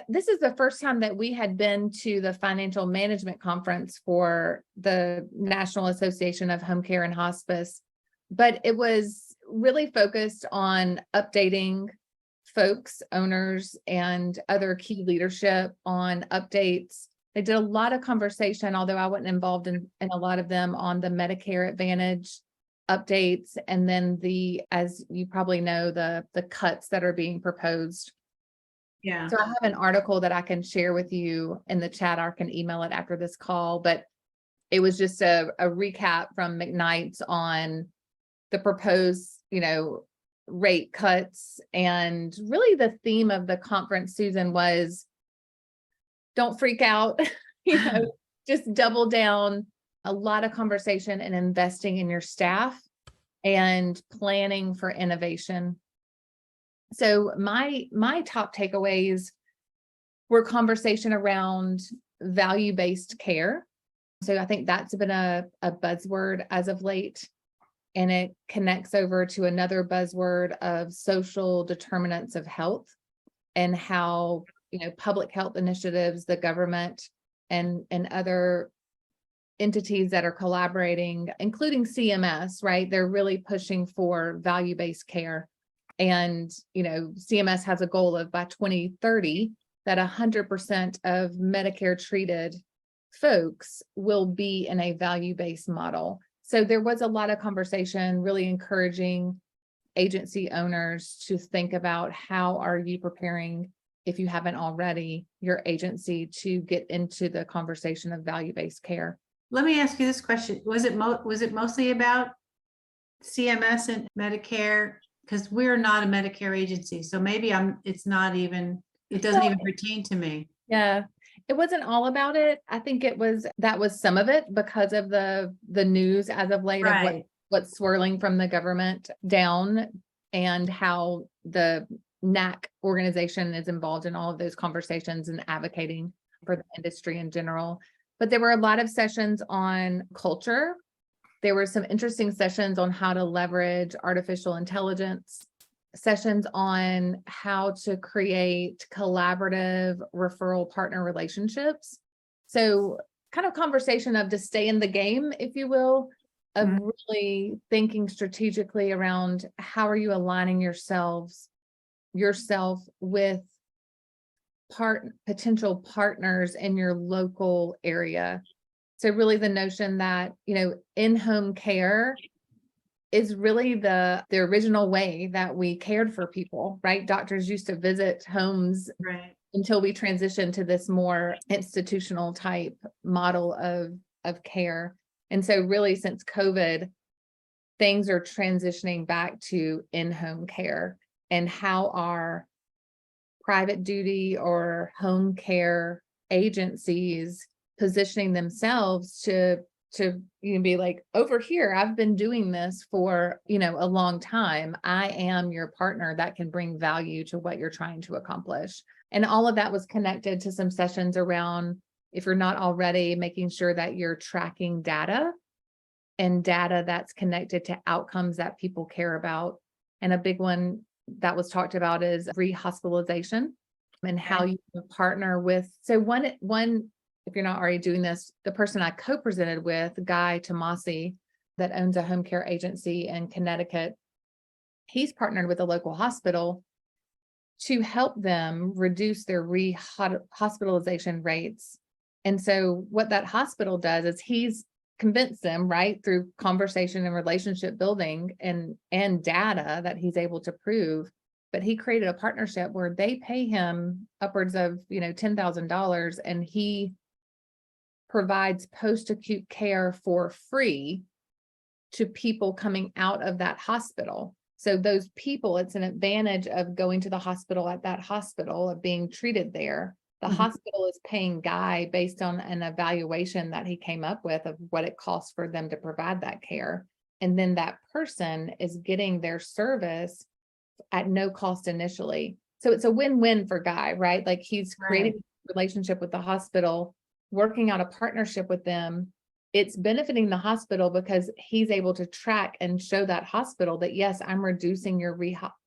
This is the first time that we had been to the financial management conference for the National Association of Home Care and Hospice, but it was really focused on updating folks, owners, and other key leadership on updates. They did a lot of conversation, although I wasn't involved in a lot of them, on the Medicare Advantage updates, and then as you probably know, the cuts that are being proposed. Yeah. So I have an article that I can share with you in the chat, or I can email it after this call, but it was just a recap from McKnight's on the proposed, rate cuts. And really the theme of the conference, Susan, was don't freak out, just double down. A lot of conversation and investing in your staff and planning for innovation. So my top takeaways were conversation around value-based care. So I think that's been a buzzword as of late, and it connects over to another buzzword of social determinants of health, and how, public health initiatives, the government, and other entities that are collaborating, including CMS, right? They're really pushing for value-based care. And, CMS has a goal of by 2030 that 100% of Medicare treated folks will be in a value-based model. So there was a lot of conversation, really encouraging agency owners to think about how are you preparing, if you haven't already, your agency to get into the conversation of value-based care. Let me ask you this question. Was it mostly about CMS and Medicare? Because we're not a Medicare agency, so maybe it doesn't even pertain to me. Yeah, it wasn't all about it. I think that was some of it because of the news as of late, Right. of what's swirling from the government down, and how the NAHC organization is involved in all of those conversations and advocating for the industry in general. But there were a lot of sessions on culture. There were some interesting sessions on how to leverage artificial intelligence, sessions on how to create collaborative referral partner relationships. So kind of conversation of to stay in the game, if you will, of really thinking strategically around how are you aligning yourself with potential partners in your local area. So really the notion that, in-home care is really the original way that we cared for people, right? Doctors used to visit homes, right, until we transitioned to this more institutional type model of care. And so really since COVID, things are transitioning back to in-home care, and how our private duty or home care agencies positioning themselves to be like, over here, I've been doing this for, a long time. I am your partner that can bring value to what you're trying to accomplish. And all of that was connected to some sessions around, if you're not already, making sure that you're tracking data, and data that's connected to outcomes that people care about. And a big one that was talked about is rehospitalization, and how you partner with. So one, if you're not already doing this, the person I co-presented with, Guy Tomasi, that owns a home care agency in Connecticut, he's partnered with a local hospital to help them reduce their hospitalization rates. And so what that hospital does is he's convinced them, right, through conversation and relationship building and data that he's able to prove. But he created a partnership where they pay him upwards of, $10,000, and he provides post-acute care for free to people coming out of that hospital. So those people, it's an advantage of going to the hospital at that hospital, of being treated there. The hospital is paying Guy based on an evaluation that he came up with of what it costs for them to provide that care. And then that person is getting their service at no cost initially. So it's a win-win for Guy, right? Like he's creating a relationship with the hospital, working out a partnership with them, it's benefiting the hospital because he's able to track and show that hospital that, yes, I'm reducing your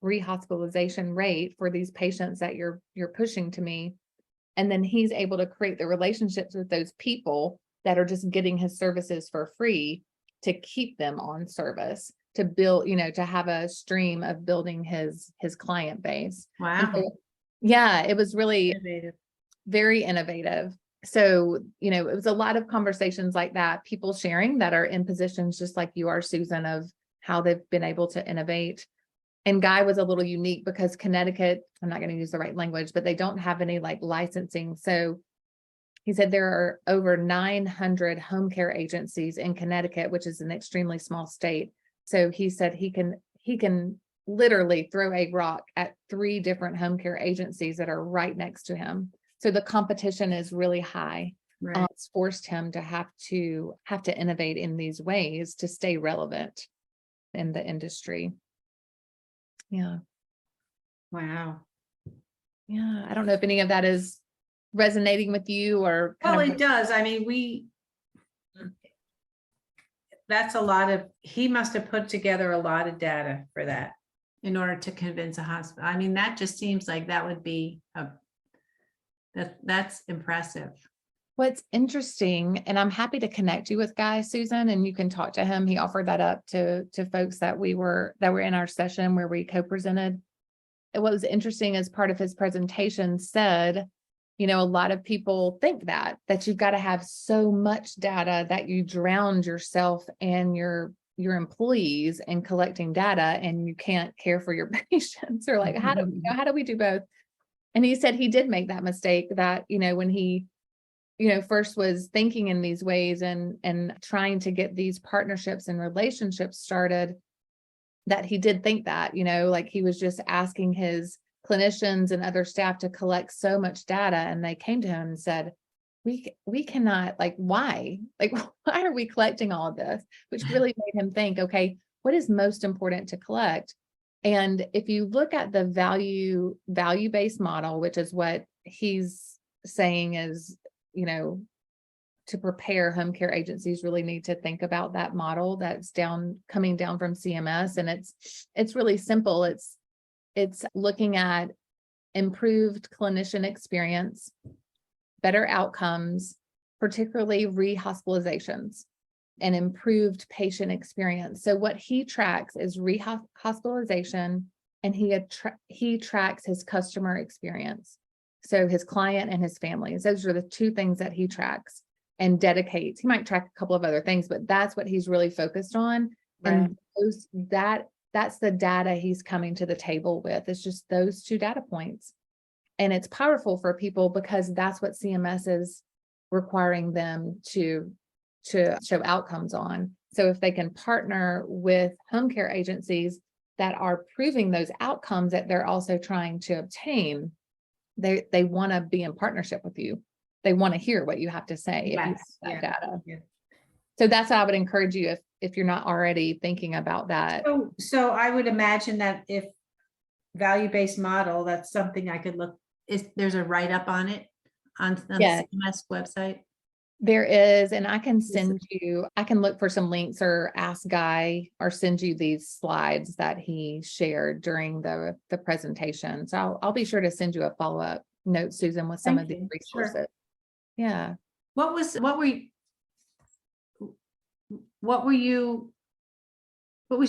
rehospitalization rate for these patients that you're pushing to me. And then he's able to create the relationships with those people that are just getting his services for free to keep them on service, to build, to have a stream of building his client base. And Wow. so, yeah, it was really Innovative. very innovative. So, it was a lot of conversations like that, people sharing that are in positions just like you are, Susan, of how they've been able to innovate. And Guy was a little unique because Connecticut, I'm not going to use the right language, but they don't have any like licensing. So he said there are over 900 home care agencies in Connecticut, which is an extremely small state. So he said he can literally throw a rock at 3 different home care agencies that are right next to him. So the competition is really high. Right. It's forced him to have to innovate in these ways to stay relevant in the industry. Yeah. Wow. Yeah. I don't know if any of that is resonating with you or Well, it does. I mean, that's a lot of, he must have put together a lot of data for that in order to convince a hospital. I mean, that just seems like that would be that's impressive. What's interesting, and I'm happy to connect you with Guy, Susan, and you can talk to him. He offered that up to folks that were in our session where we co-presented. And what was interesting as part of his presentation said, a lot of people think that you've got to have so much data that you drown yourself and your employees in collecting data, and you can't care for your patients. Or like, how do we do both? And he said he did make that mistake that, when he, first was thinking in these ways and trying to get these partnerships and relationships started, that he did think that, like he was just asking his clinicians and other staff to collect so much data. And they came to him and said, we cannot, like, why? Like, why are we collecting all of this? Which really made him think, okay, what is most important to collect? And if you look at the value-based model, which is what he's saying is, to prepare home care agencies really need to think about that model that's coming down from CMS. And it's really simple. It's looking at improved clinician experience, better outcomes, particularly rehospitalizations, and improved patient experience. So what he tracks is rehospitalization, and he tracks his customer experience. So his client and his families, those are the 2 things that he tracks and dedicates. He might track a couple of other things, but that's what he's really focused on. Right. And that's the data he's coming to the table with. It's just those 2 data points. And it's powerful for people because that's what CMS is requiring them to show outcomes on. So if they can partner with home care agencies that are proving those outcomes that they're also trying to obtain, they want to be in partnership with you. They want to hear what you have to say if you have that data. Yeah. So that's how I would encourage you if you're not already thinking about that. So I would imagine that if value-based model, that's something I could look, there's a write-up on it on the CMS website. There is, and I can look for some links or ask Guy or send you these slides that he shared during the presentation. So I'll be sure to send you a follow-up note, Susan, with some of these resources. Sure. Yeah. What was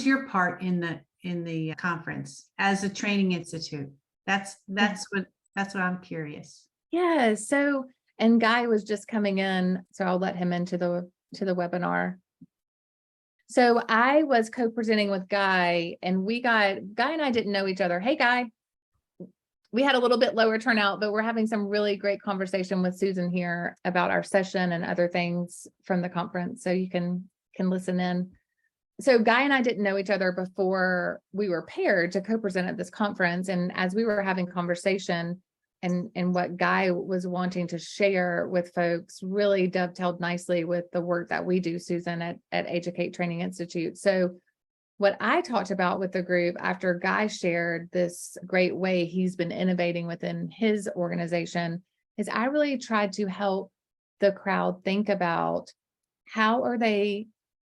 your part in the conference as a training institute? That's what I'm curious. Yeah. So, and Guy was just coming in, so I'll let him into the webinar. So I was co-presenting with Guy, and Guy and I didn't know each other. Hey, Guy. We had a little bit lower turnout, but we're having some really great conversation with Susan here about our session and other things from the conference. So you can listen in. So Guy and I didn't know each other before we were paired to co-present at this conference. And as we were having conversation, and what Guy was wanting to share with folks really dovetailed nicely with the work that we do, Susan, at AGE-u-cate Training Institute. So what I talked about with the group after Guy shared this great way he's been innovating within his organization is I really tried to help the crowd think about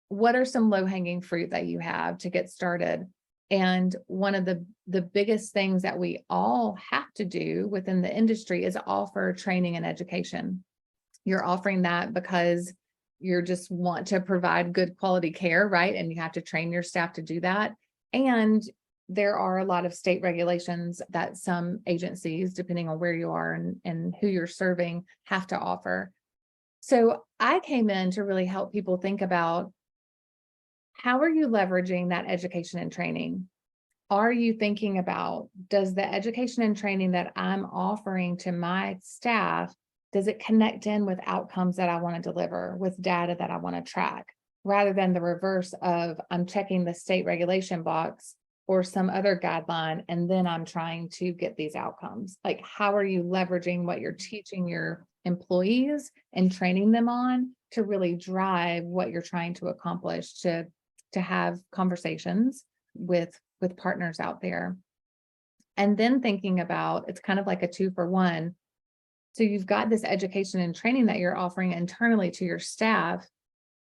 what are some low-hanging fruit that you have to get started? And one of the biggest things that we all have to do within the industry is offer training and education. You're offering that because you just want to provide good quality care, right? And you have to train your staff to do that. And there are a lot of state regulations that some agencies, depending on where you are and who you're serving, have to offer. So I came in to really help people think about, how are you leveraging that education and training? Are you thinking about, does the education and training that I'm offering to my staff, does it connect in with outcomes that I want to deliver, with data that I want to track, rather than the reverse of, I'm checking the state regulation box or some other guideline, and then I'm trying to get these outcomes? Like, how are you leveraging what you're teaching your employees and training them on to really drive what you're trying to accomplish, to have conversations with partners out there? And then thinking about, it's kind of like a 2-for-1. So you've got this education and training that you're offering internally to your staff.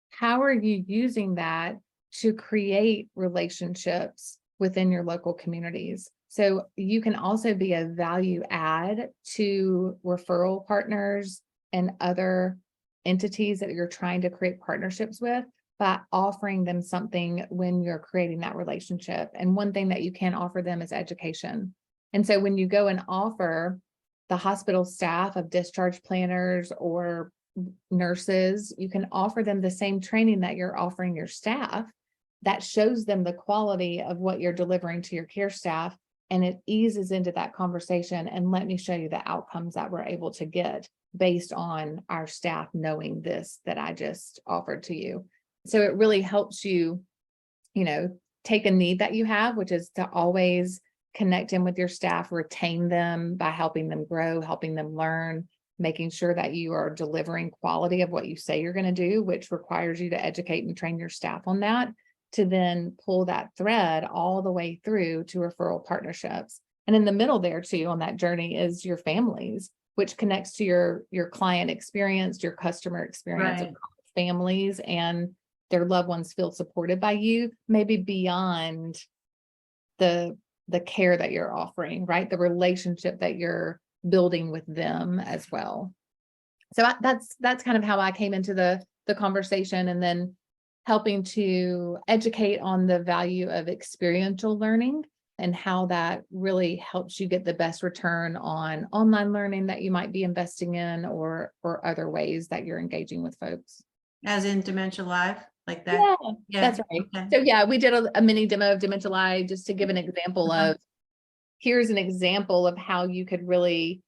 How are you using that to create relationships within your local communities? So you can also be a value add to referral partners and other entities that you're trying to create partnerships with, by offering them something when you're creating that relationship. And one thing that you can offer them is education. And so when you go and offer the hospital staff of discharge planners or nurses, you can offer them the same training that you're offering your staff, that shows them the quality of what you're delivering to your care staff. And it eases into that conversation, and let me show you the outcomes that we're able to get based on our staff knowing this that I just offered to you. So it really helps you, take a need that you have, which is to always connect in with your staff, retain them by helping them grow, helping them learn, making sure that you are delivering quality of what you say you're going to do, which requires you to educate and train your staff on that, to then pull that thread all the way through to referral partnerships. And in the middle there too, on that journey, is your families, which connects to your client experience, your customer experience, Right. of families and their loved ones feel supported by you, maybe beyond the care that you're offering, right? The relationship that you're building with them as well. So that's kind of how I came into the conversation, and then helping to educate on the value of experiential learning and how that really helps you get the best return on online learning that you might be investing in, or other ways that you're engaging with folks. As in Dementia Live, like that? Yeah, that's right. Okay. So yeah, we did a mini demo of Dementia Live, just to give an example of, here's an example of how you could really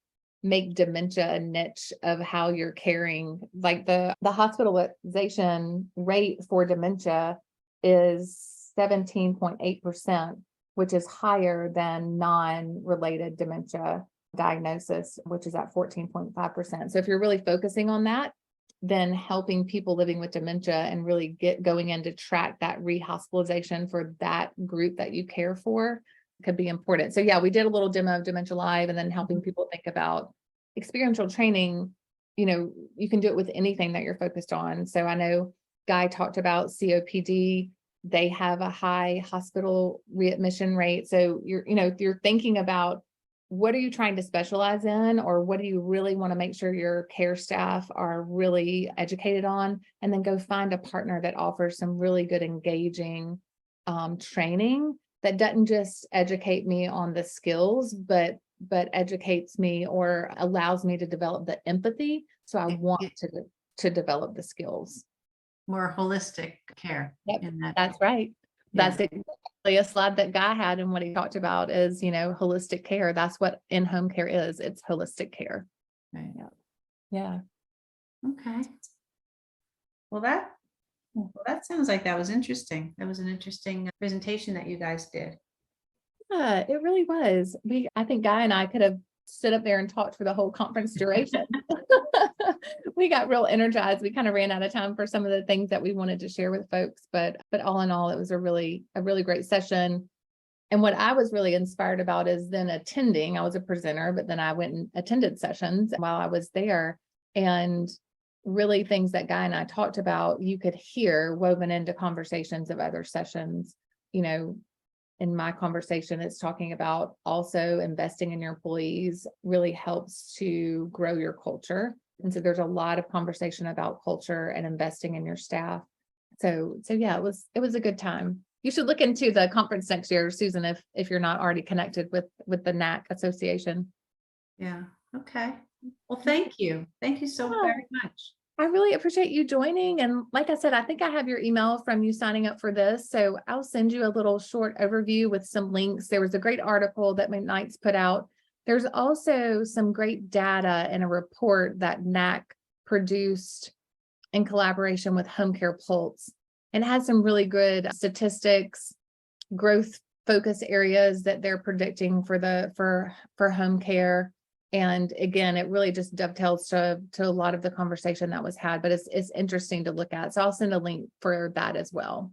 make dementia a niche of how you're caring. Like the hospitalization rate for dementia is 17.8%, which is higher than non-related dementia diagnosis, which is at 14.5%. So if you're really focusing on that, then helping people living with dementia and really going in to track that rehospitalization for that group that you care for could be important. So yeah, we did a little demo of Dementia Live, and then helping people think about experiential training. You can do it with anything that you're focused on. So I know Guy talked about COPD. They have a high hospital readmission rate. So you're thinking about, what are you trying to specialize in, or what do you really want to make sure your care staff are really educated on, and then go find a partner that offers some really good engaging training that doesn't just educate me on the skills, but educates me or allows me to develop the empathy. So I want to develop the skills. More holistic care. Yep, in that. that's right. Yeah. That's exactly a slide that Guy had, and what he talked about is, holistic care. That's what in-home care is. It's holistic care. Right. Yeah. Okay. Well, that sounds like that was interesting. That was an interesting presentation that you guys did. Yeah, it really was. I think Guy and I could have stood up there and talked for the whole conference duration. We got real energized. We kind of ran out of time for some of the things that we wanted to share with folks, but all in all, it was a really great session. And what I was really inspired about is then attending. I was a presenter, but then I went and attended sessions while I was there. And really things that Guy and I talked about, you could hear woven into conversations of other sessions. You know, in my conversation, it's talking about also investing in your employees really helps to grow your culture. And so there's a lot of conversation about culture and investing in your staff. So yeah, it was a good time. You should look into the conference next year, Susan, if you're not already connected with the NAHC Association. Yeah. Okay. Well, thank you. Thank you so very much. I really appreciate you joining. And like I said, I think I have your email from you signing up for this. So I'll send you a little short overview with some links. There was a great article that McKnight's put out. There's also some great data in a report that NAHC produced in collaboration with Home Care Pulse, and has some really good statistics, growth focus areas that they're predicting for home care. And again, it really just dovetails to a lot of the conversation that was had, but it's interesting to look at. So I'll send a link for that as well.